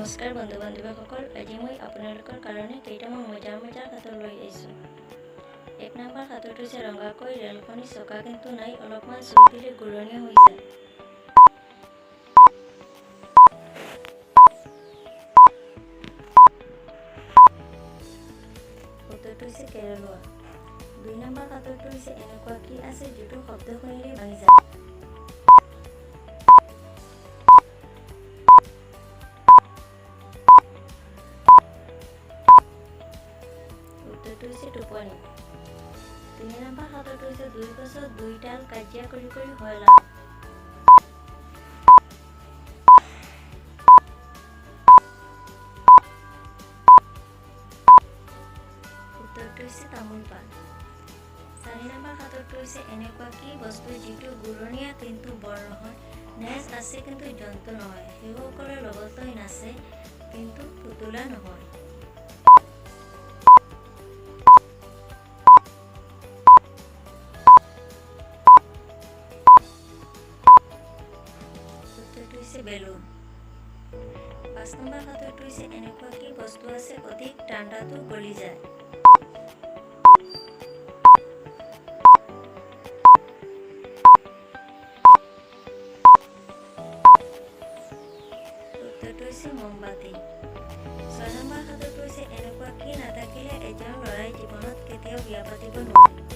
নমস্কাৰ বন্ধু বান্ধৱীসকল, আজি মই আপোনালোকৰ কাৰণে কেইটামান মজাৰ সাঁতোৰ লৈ আহিছোঁ। 1 নম্বৰ সাঁতোৰটো হৈছে ৰঙাকৈ ৰেলখনি চকা কিন্তু নাই, অলপমান চুই দিলে ঘূৰণীয়া হৈ যায়। উত্তৰটো হৈছে কেৰেলোৱা। 2 নম্বৰ সাঁতোৰটো হৈছে এনেকুৱা কি আছে যিটো শব্দ শুনিলে ভাঙি যায়। উত্তৰটো হৈছে টোপনি। 3 নম্বৰ সাঁতোৰটো হৈছে 2 গছত 2 ডাল কাজিয়া কৰি হয় লাভ। উত্তৰটো হৈছে তামোল পাণ। 4 নম্বৰ সাঁতোৰটো হৈছে এনেকুৱা কি বস্তু যিটো ঘূৰণীয়া কিন্তু বৰ নহয়, নেজ আছে কিন্তু জন্তু নহয়, শিশুসকলৰ লগতে নাচে কিন্তু পুতলা নহয়। উত্তৰটো হৈছে বেলুন। 5 নম্বৰ সাঁতোৰটো হৈছে এনেকুৱা কি বস্তু আছে অধিক ঠাণ্ডাতো গলি যায়। উত্তৰটো হৈছে মমবাতি। 6 নম্বৰ সাঁতোৰটো হৈছে এনেকুৱা কি নাথাকিলে এজন ল'ৰাই জীৱনত কেতিয়াও বিয়া পাতিব নোৱাৰে।